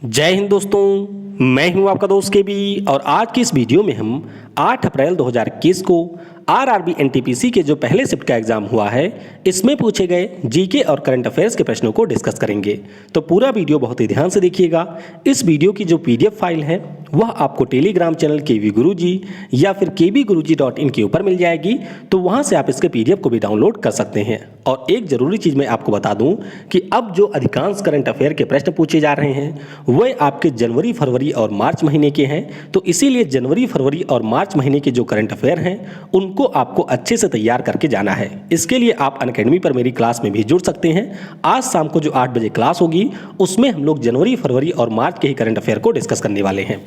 जय हिंद दोस्तों, मैं हूं आपका दोस्त के बी और आज की इस वीडियो में हम 8 अप्रैल 2021 को आरआरबी एनटीपीसी के जो पहले शिफ्ट का एग्जाम हुआ है इसमें पूछे गए जीके और करंट अफेयर्स के प्रश्नों को डिस्कस करेंगे। तो पूरा वीडियो बहुत ही ध्यान से देखिएगा। इस वीडियो की जो पीडीएफ फाइल है वह आपको टेलीग्राम चैनल केवी गुरुजी या फिर kbguruji.in के ऊपर मिल जाएगी, तो वहां से आप इसके पीडीएफ को भी डाउनलोड कर सकते हैं। और एक जरूरी चीज मैं आपको बता दूं कि अब जो अधिकांश करंट अफेयर के प्रश्न पूछे जा रहे हैं वह आपके जनवरी, फरवरी और मार्च महीने के हैं। तो इसीलिए जनवरी, फरवरी और मार्च महीने के जो करंट अफेयर हैं उनको आपको अच्छे से तैयार करके जाना है। इसके लिए आप अनअकैडमी पर मेरी क्लास में भी जुड़ सकते हैं। आज शाम को जो 8 बजे क्लास होगी उसमें हम लोग जनवरी, फरवरी और मार्च के ही करंट अफेयर को डिस्कस करने वाले हैं।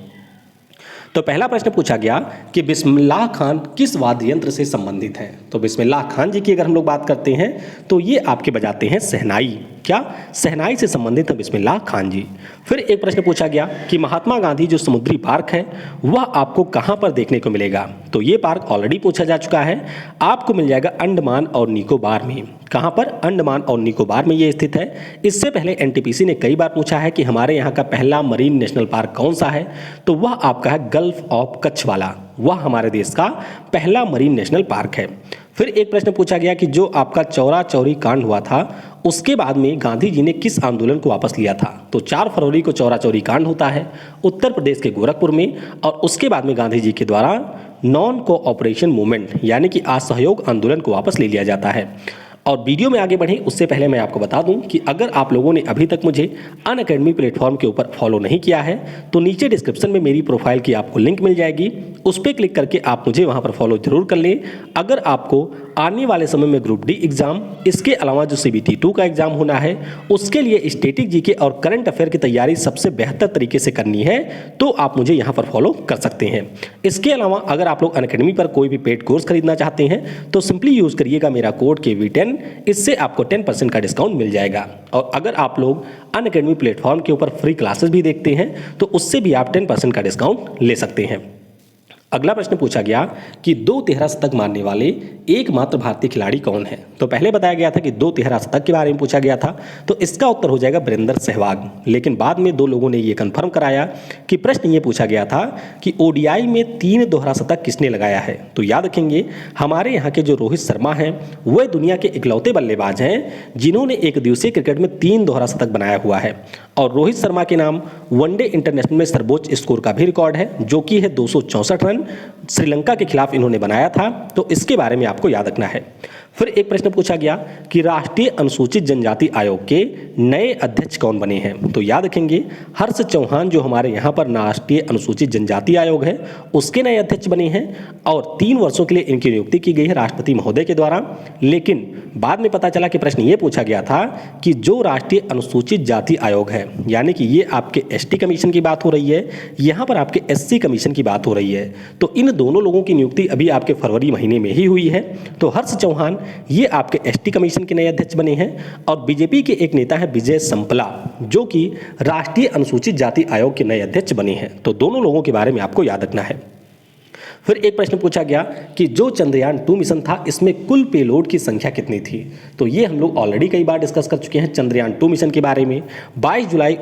तो पहला प्रश्न पूछा गया कि बिस्मिल्लाह खान किस वाद्य यंत्र से संबंधित हैं। तो बिस्मिल्लाह खान जी की अगर हम लोग बात करते हैं तो ये आपके बजाते हैं शहनाई। क्या शहनाई से संबंधित है बिस्मिल्लाह खान जी। फिर एक प्रश्न पूछा गया कि महात्मा गांधी जो समुद्री पार्क है वह आपको कहाँ पर देखने को मिलेगा। तो ये पार्क ऑलरेडी पूछा जा चुका है, आपको मिल जाएगा अंडमान और निकोबार में। कहाँ पर? अंडमान और निकोबार में ये स्थित है। इससे पहले एनटीपीसी ने कई बार पूछा है कि हमारे यहाँ का पहला मरीन नेशनल पार्क कौन सा है, तो वह आपका है गल्फ ऑफ कच्छ वाला। वह हमारे देश का पहला मरीन नेशनल पार्क है। फिर एक प्रश्न पूछा गया कि जो आपका चौरा चौरी कांड हुआ था उसके बाद में गांधी जी ने किस आंदोलन को वापस लिया था। तो 4 फरवरी को चौरा चौरी कांड होता है उत्तर प्रदेश के गोरखपुर में, और उसके बाद में गांधी जी के द्वारा नॉन कोऑपरेशन मूवमेंट यानी कि असहयोग आंदोलन को वापस ले लिया जाता है। और वीडियो में आगे बढ़े उससे पहले मैं आपको बता दूं कि अगर आप लोगों ने अभी तक मुझे अनअकैडमी प्लेटफॉर्म के ऊपर फॉलो नहीं किया है तो नीचे डिस्क्रिप्शन में मेरी प्रोफाइल की आपको लिंक मिल जाएगी, उस पर क्लिक करके आप मुझे वहां पर फॉलो जरूर कर लें। अगर आपको आने वाले समय में ग्रुप डी एग्जाम, इसके अलावा जो CBT 2 का एग्जाम होना है उसके लिए स्टैटिक जीके और करंट अफेयर की तैयारी सबसे बेहतर तरीके से करनी है तो आप मुझे यहाँ पर फॉलो कर सकते हैं। इसके अलावा अगर आप लोग अनअकैडमी पर कोई भी पेड कोर्स खरीदना चाहते हैं तो सिंपली यूज करिएगा मेरा कोड KV10, इससे आपको 10% का डिस्काउंट मिल जाएगा। और अगर आप लोग अनअकैडमी प्लेटफॉर्म के ऊपर फ्री क्लासेस भी देखते हैं तो उससे भी आप 10% का डिस्काउंट ले सकते हैं। अगला प्रश्न पूछा गया कि 2 तिहरा शतक मारने वाले एकमात्र भारतीय खिलाड़ी कौन है। तो पहले बताया गया था कि 2 तिहरा शतक के बारे में पूछा गया था, तो इसका उत्तर हो जाएगा वीरेंद्र सहवाग। लेकिन बाद में 2 लोगों ने ये कंफर्म कराया कि प्रश्न ये पूछा गया था कि ODI में 3 दोहरा शतक किसने लगाया है। तो याद रखेंगे हमारे यहाँ के जो रोहित शर्मा हैं वह दुनिया के इकलौते बल्लेबाज हैं जिन्होंने एक दिवसीय क्रिकेट में 3 दोहरा शतक बनाया हुआ है। और रोहित शर्मा के नाम वनडे इंटरनेशनल में सर्वोच्च स्कोर का भी रिकॉर्ड है जो कि है 264 रन, श्रीलंका के खिलाफ इन्होंने बनाया था। तो इसके बारे में आपको याद रखना है। फिर एक प्रश्न पूछा गया कि राष्ट्रीय अनुसूचित जनजाति आयोग के नए अध्यक्ष कौन बने हैं। तो याद रखेंगे हर्ष चौहान जो हमारे यहाँ पर राष्ट्रीय अनुसूचित जनजाति आयोग है उसके नए अध्यक्ष बने हैं और 3 वर्षों के लिए इनकी नियुक्ति की गई है राष्ट्रपति महोदय के द्वारा। लेकिन बाद में पता चला कि प्रश्न ये पूछा गया था कि जो राष्ट्रीय अनुसूचित जाति आयोग है यानी कि ये आपके ST कमीशन की बात हो रही है, यहाँ पर आपके SC कमीशन की बात हो रही है, तो इन दोनों लोगों की नियुक्ति अभी आपके फरवरी महीने में ही हुई है। तो हर्ष चौहान ये आपके ST कमीशन के नए अध्यक्ष बने हैं और बीजेपी के एक नेता है विजय संपला जो कि राष्ट्रीय अनुसूचित जाति आयोग के नए अध्यक्ष बने हैं। तो दोनों लोगों के बारे में आपको याद रखना है। फिर एक प्रश्न पूछा गया कि जो चंद्रयान 2 मिशन था इसमें कुल पेलोड की संख्या कितनी थी। तो ये हम लोग ऑलरेडी कई बार डिस्कस कर चुके हैं चंद्रयान 2 मिशन के बारे में। 22 जुलाई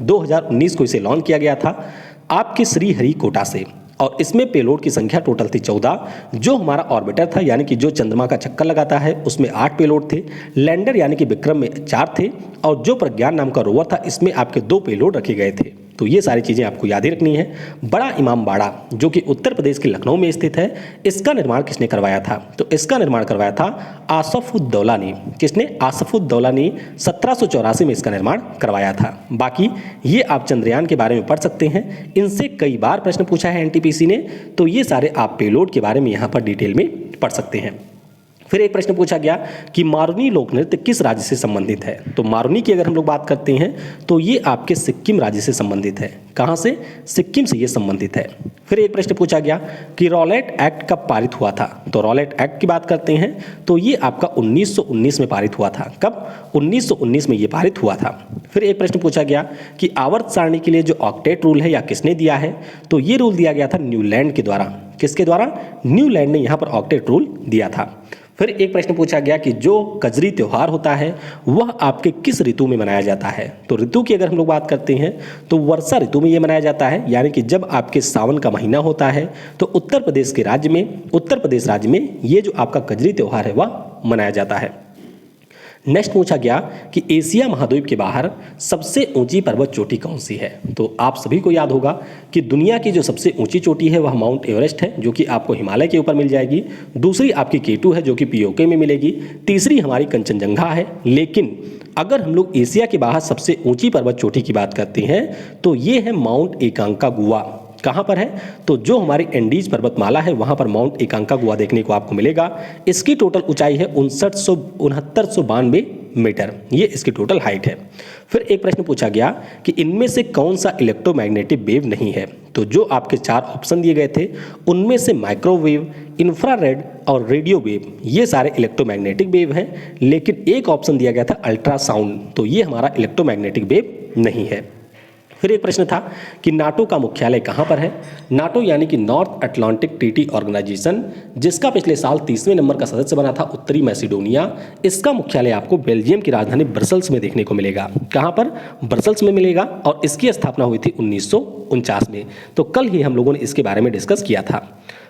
2019 को इसे लॉन्च किया गया था आपके श्रीहरिकोटा से, और इसमें पेलोड की संख्या टोटल थी 14। जो हमारा ऑर्बिटर था यानी कि जो चंद्रमा का चक्कर लगाता है उसमें 8 पेलोड थे, लैंडर यानी कि विक्रम में 4 थे, और जो प्रज्ञान नाम का रोवर था इसमें आपके 2 पेलोड रखे गए थे। तो ये सारी चीज़ें आपको याद ही रखनी है। बड़ा इमामबाड़ा जो कि उत्तर प्रदेश के लखनऊ में स्थित है, इसका निर्माण किसने करवाया था। तो इसका निर्माण करवाया था आसफुद्दौला ने। किसने? आसफुद्दौला ने 1784 में इसका निर्माण करवाया था। बाकी ये आप चंद्रयान के बारे में पढ़ सकते हैं, इनसे कई बार प्रश्न पूछा है एनटीपीसी ने, तो ये सारे आप पेलोड के बारे में यहाँ पर डिटेल में पढ़ सकते हैं। फिर एक प्रश्न पूछा गया कि मारुनी लोक नृत्य किस राज्य से संबंधित है। तो मारुनी की अगर हम लोग बात करते हैं तो ये आपके सिक्किम राज्य से संबंधित है। कहाँ से? सिक्किम से ये संबंधित है। फिर एक प्रश्न पूछा गया कि रॉलेट एक्ट कब पारित हुआ था। तो रॉलेट एक्ट की बात करते हैं तो ये आपका 1919 में पारित हुआ था। कब? 1919 में ये पारित हुआ था। फिर एक प्रश्न पूछा गया कि आवर्त सारणी के लिए जो ऑक्टेट रूल है या किसने दिया है। तो ये रूल दिया गया था न्यूलैंड के द्वारा। किसके द्वारा? न्यूलैंड ने यहाँ पर ऑक्टेट रूल दिया था। फिर एक प्रश्न पूछा गया कि जो कजरी त्योहार होता है वह आपके किस ऋतु में मनाया जाता है। तो ऋतु की अगर हम लोग बात करते हैं तो वर्षा ऋतु में ये मनाया जाता है, यानी कि जब आपके सावन का महीना होता है तो उत्तर प्रदेश राज्य में ये जो आपका कजरी त्योहार है वह मनाया जाता है। नेक्स्ट पूछा गया कि एशिया महाद्वीप के बाहर सबसे ऊंची पर्वत चोटी कौन सी है। तो आप सभी को याद होगा कि दुनिया की जो सबसे ऊंची चोटी है वह माउंट एवरेस्ट है, जो कि आपको हिमालय के ऊपर मिल जाएगी। दूसरी आपकी केटू है जो कि पीओके में मिलेगी। तीसरी हमारी कंचनजंगा है। लेकिन अगर हम लोग एशिया के बाहर सबसे ऊंची पर्वत चोटी की बात करते हैं तो ये है माउंट एकांकागुआ। कहाँ पर है? तो जो हमारी एंडीज पर्वतमाला है वहाँ पर माउंट एकांकागुआ देखने को आपको मिलेगा। इसकी टोटल ऊंचाई है 6992 मीटर, ये इसकी टोटल हाइट है। फिर एक प्रश्न पूछा गया कि इनमें से कौन सा इलेक्ट्रोमैग्नेटिक वेव नहीं है। तो जो आपके 4 ऑप्शन दिए गए थे उनमें से माइक्रोवेव, इंफ्रारेड और रेडियो वेव ये सारे इलेक्ट्रोमैग्नेटिक वेव हैं, लेकिन एक ऑप्शन दिया गया था अल्ट्रासाउंड, तो ये हमारा इलेक्ट्रोमैग्नेटिक वेव नहीं है। फिर एक प्रश्न था कि नाटो का मुख्यालय कहाँ पर है। नाटो यानी कि नॉर्थ अटलांटिक ट्रीटी ऑर्गेनाइजेशन, जिसका पिछले साल 30वें नंबर का सदस्य बना था उत्तरी मैसिडोनिया, इसका मुख्यालय आपको बेल्जियम की राजधानी ब्रसल्स में देखने को मिलेगा। कहाँ पर? ब्रसल्स में मिलेगा। और इसकी स्थापना हुई थी 1949 में। तो कल ही हम लोगों ने इसके बारे में डिस्कस किया था।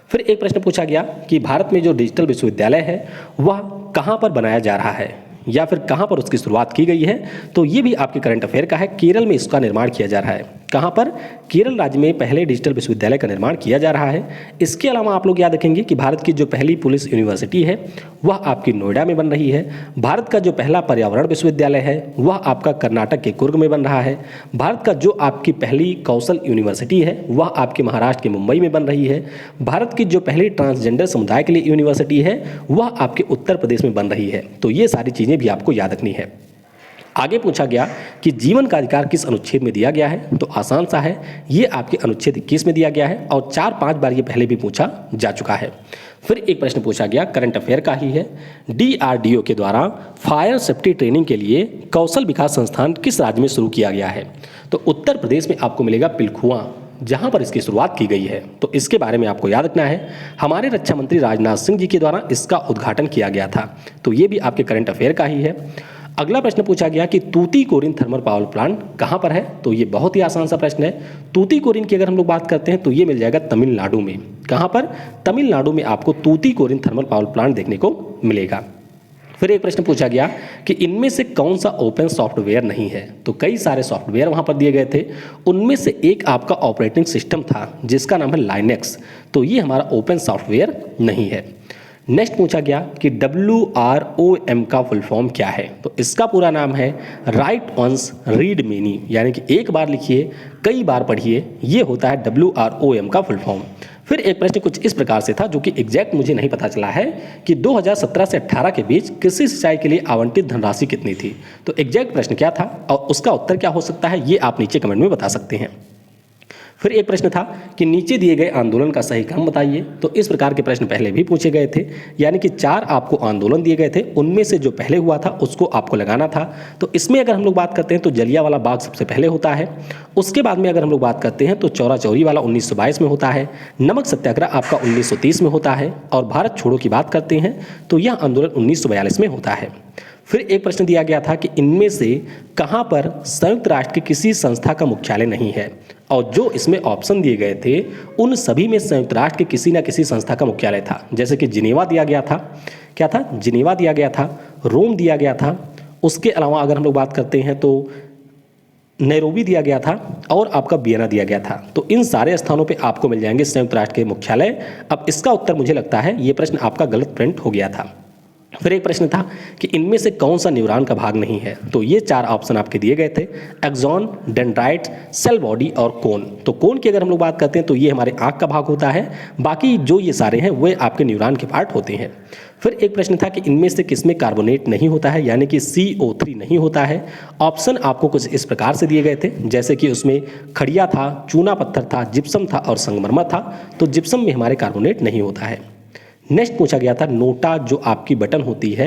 फिर एक प्रश्न पूछा गया कि भारत में जो डिजिटल विश्वविद्यालय है वह कहाँ पर बनाया जा रहा है या फिर कहाँ पर उसकी शुरुआत की गई है। तो ये भी आपके करंट अफेयर का है। केरल में इसका निर्माण किया जा रहा है। कहाँ पर? केरल राज्य में पहले डिजिटल विश्वविद्यालय का निर्माण किया जा रहा है। इसके अलावा आप लोग याद रखेंगे कि भारत की जो पहली पुलिस यूनिवर्सिटी है वह आपकी नोएडा में बन रही है। भारत का जो पहला पर्यावरण विश्वविद्यालय है वह आपका कर्नाटक के कुर्ग में बन रहा है। भारत का जो आपकी पहली कौशल यूनिवर्सिटी है वह आपके महाराष्ट्र के मुंबई में बन रही है। भारत की जो पहली ट्रांसजेंडर समुदाय के लिए यूनिवर्सिटी है वह आपके उत्तर प्रदेश में बन रही है। तो ये सारी चीज़ें भी आपको याद रखनी है। आगे पूछा गया कि जीवन का अधिकार किस अनुच्छेद में दिया गया है। तो आसान सा है, ये आपके अनुच्छेद 21 में दिया गया है और 4-5 बार ये पहले भी पूछा जा चुका है। फिर एक प्रश्न पूछा गया करंट अफेयर का ही है, DRDO के द्वारा फायर सेफ्टी ट्रेनिंग के लिए कौशल विकास संस्थान किस राज्य में शुरू किया गया है। तो उत्तर प्रदेश में आपको मिलेगा पिलखुआ, जहां पर इसकी शुरुआत की गई है। तो इसके बारे में आपको याद रखना है, हमारे रक्षा मंत्री राजनाथ सिंह जी के द्वारा इसका उद्घाटन किया गया था। तो ये भी आपके करंट अफेयर का ही है। अगला प्रश्न पूछा गया कि तूतीकोरिन थर्मल पावर प्लांट कहाँ पर है। तो ये बहुत ही आसान सा प्रश्न है। तूतीकोरिन की अगर हम लोग बात करते हैं तो ये मिल जाएगा तमिलनाडु में। कहाँ पर? तमिलनाडु में आपको तूतीकोरिन थर्मल पावर प्लांट देखने को मिलेगा। फिर एक प्रश्न पूछा गया कि इनमें से कौन सा ओपन सॉफ्टवेयर नहीं है। तो कई सारे सॉफ्टवेयर वहाँ पर दिए गए थे, उनमें से एक आपका ऑपरेटिंग सिस्टम था जिसका नाम है लाइनेक्स। तो ये हमारा ओपन सॉफ्टवेयर नहीं है। नेक्स्ट पूछा गया कि WROM का फुल फॉर्म क्या है। तो इसका पूरा नाम है राइट वंस रीड मेनी, यानी कि एक बार लिखिए कई बार पढ़िए, ये होता है WROM का फुल फॉर्म। फिर एक प्रश्न कुछ इस प्रकार से था जो कि एग्जैक्ट मुझे नहीं पता चला है कि 2017 से 18 के बीच कृषि सिंचाई के लिए आवंटित धनराशि कितनी थी। तो एग्जैक्ट प्रश्न क्या था और उसका उत्तर क्या हो सकता है ये आप नीचे कमेंट में बता सकते हैं। फिर एक प्रश्न था कि नीचे दिए गए आंदोलन का सही क्रम बताइए। तो इस प्रकार के प्रश्न पहले भी पूछे गए थे, यानी कि 4 आपको आंदोलन दिए गए थे, उनमें से जो पहले हुआ था उसको आपको लगाना था। तो इसमें अगर हम लोग बात करते हैं तो जलियांवाला बाग सबसे पहले होता है। उसके बाद में अगर हम लोग बात करते हैं तो चौरा चौरी वाला 1922 में होता है। नमक सत्याग्रह आपका 1930 में होता है। और भारत छोड़ो की बात करते हैं तो यह आंदोलन 1942 में होता है। फिर एक प्रश्न दिया गया था कि इनमें से कहाँ पर संयुक्त राष्ट्र की किसी संस्था का मुख्यालय नहीं है। और जो इसमें ऑप्शन दिए गए थे उन सभी में संयुक्त राष्ट्र के किसी न किसी संस्था का मुख्यालय था। जैसे कि जिनेवा दिया गया था, क्या था? जिनेवा दिया गया था, रोम दिया गया था। उसके अलावा अगर हम लोग बात करते हैं तो नैरोबी दिया गया था और आपका वियना दिया गया था। तो इन सारे स्थानों पे आपको मिल जाएंगे संयुक्त राष्ट्र के मुख्यालय। अब इसका उत्तर मुझे लगता है ये प्रश्न आपका गलत प्रिंट हो गया था। फिर एक प्रश्न था कि इनमें से कौन सा न्यूरॉन का भाग नहीं है। तो ये 4 ऑप्शन आपके दिए गए थे, एक्सॉन, डेंड्राइट, सेल बॉडी और कोन। तो कोन की अगर हम लोग बात करते हैं तो ये हमारे आँख का भाग होता है, बाकी जो ये सारे हैं वे आपके न्यूरॉन के पार्ट होते हैं। फिर एक प्रश्न था कि इनमें से किसमें कार्बोनेट नहीं होता है, यानी कि CO3 नहीं होता है। ऑप्शन आपको कुछ इस प्रकार से दिए गए थे, जैसे कि उसमें खड़िया था, चूना पत्थर था, जिप्सम था और संगमरमर था। तो जिप्सम में हमारे कार्बोनेट नहीं होता है। नेक्स्ट पूछा गया था नोटा जो आपकी बटन होती है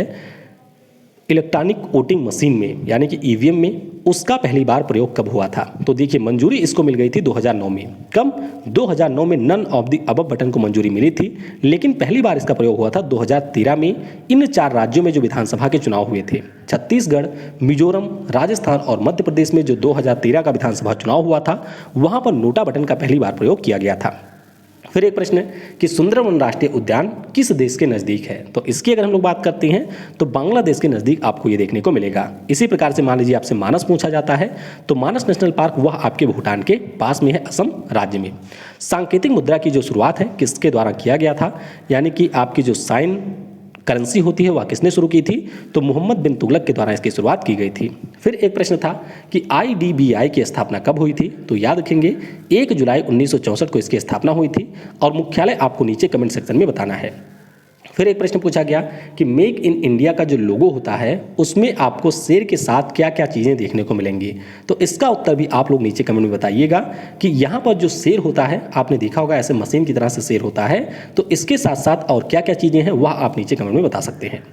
इलेक्ट्रॉनिक वोटिंग मशीन में, यानी कि EVM में, उसका पहली बार प्रयोग कब हुआ था? तो देखिए मंजूरी इसको मिल गई थी 2009 में। कब? 2009 में none of the above button को मंजूरी मिली थी, लेकिन पहली बार इसका प्रयोग हुआ था 2013 में इन 4 राज्यों में जो विधानसभा के चुनाव हुए थे, छत्तीसगढ़, मिजोरम, राजस्थान और मध्य प्रदेश में जो 2013 का विधानसभा चुनाव हुआ था, वहां पर नोटा बटन का पहली बार प्रयोग किया गया था। फिर एक प्रश्न है कि सुंदरवन राष्ट्रीय उद्यान किस देश के नज़दीक है? तो इसकी अगर हम लोग बात करते हैं तो बांग्लादेश के नज़दीक आपको ये देखने को मिलेगा। इसी प्रकार से मान लीजिए आपसे मानस पूछा जाता है तो मानस नेशनल पार्क वह आपके भूटान के पास में है, असम राज्य में। सांकेतिक मुद्रा की जो शुरुआत है किसके द्वारा किया गया था, यानी कि आपकी जो साइन करेंसी होती है वह किसने शुरू की थी? तो मोहम्मद बिन तुगलक के द्वारा इसकी शुरुआत की गई थी। फिर एक प्रश्न था कि IDBI की स्थापना कब हुई थी? तो याद रखेंगे 1 जुलाई 1964 को इसकी स्थापना हुई थी और मुख्यालय आपको नीचे कमेंट सेक्शन में बताना है। फिर एक प्रश्न पूछा गया कि मेक इन इंडिया का जो लोगो होता है उसमें आपको शेर के साथ क्या क्या चीज़ें देखने को मिलेंगी? तो इसका उत्तर भी आप लोग नीचे कमेंट में बताइएगा कि यहाँ पर जो शेर होता है आपने देखा होगा ऐसे मशीन की तरह से शेर होता है, तो इसके साथ साथ और क्या क्या चीज़ें हैं वह आप नीचे कमेंट में बता सकते हैं।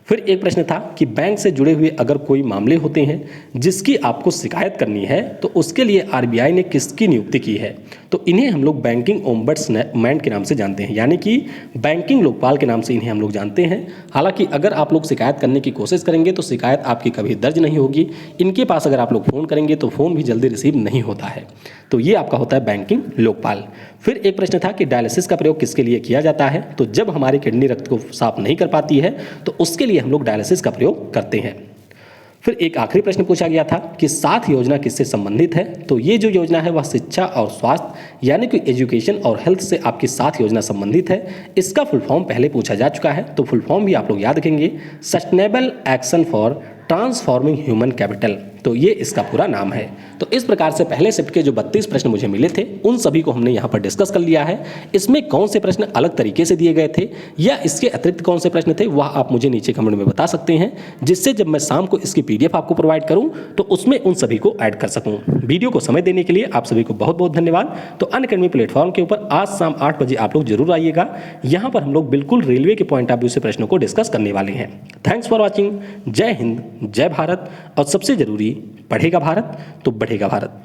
फिर एक प्रश्न था कि बैंक से जुड़े हुए अगर कोई मामले होते हैं जिसकी आपको शिकायत करनी है तो उसके लिए RBI ने किसकी नियुक्ति की है? तो इन्हें हम लोग बैंकिंग ओम्बड्समैन के नाम से जानते हैं, यानी कि बैंकिंग लोकपाल के नाम से इन्हें हम लोग जानते हैं। हालांकि अगर आप लोग शिकायत करने की कोशिश करेंगे तो शिकायत आपकी कभी दर्ज नहीं होगी। इनके पास अगर आप लोग फ़ोन करेंगे तो फ़ोन भी जल्दी रिसीव नहीं होता है। तो ये आपका होता है बैंकिंग लोकपाल। फिर एक प्रश्न था कि डायलिसिस का प्रयोग किसके लिए किया जाता है? तो जब हमारी किडनी रक्त को साफ नहीं कर पाती है तो उसके लिए हम लोग डायलिसिस का प्रयोग करते हैं। फिर एक आखिरी प्रश्न पूछा गया था कि 7 योजना किससे संबंधित है? तो ये जो योजना है वह शिक्षा और स्वास्थ्य यानी कि एजुकेशन और हेल्थ से आपकी 7 योजना संबंधित है। इसका फुल फॉर्म पहले पूछा जा चुका है, तो फुल फॉर्म भी आप लोग याद रखेंगे, sustainable action for transforming human capital. तो ये इसका पूरा नाम है। तो इस प्रकार से पहले शिफ्ट के जो 32 प्रश्न मुझे मिले थे उन सभी को हमने यहाँ पर डिस्कस कर लिया है। इसमें कौन से प्रश्न अलग तरीके से दिए गए थे या इसके अतिरिक्त कौन से प्रश्न थे वह आप मुझे नीचे कमेंट में बता सकते हैं, जिससे जब मैं शाम को इसकी PDF आपको प्रोवाइड करूँ तो उसमें उन सभी को ऐड कर सकूँ। वीडियो को समय देने के लिए आप सभी को बहुत बहुत धन्यवाद। तो अनअकैडमी प्लेटफॉर्म के ऊपर आज शाम 8 बजे आप लोग जरूर आइएगा। यहाँ पर हम लोग बिल्कुल रेलवे के पॉइंट ऑफ व्यू से प्रश्नों को डिस्कस करने वाले हैं। Thanks for watching. जय हिंद, जय भारत, और सबसे जरूरी, पढ़ेगा भारत तो बढ़ेगा भारत।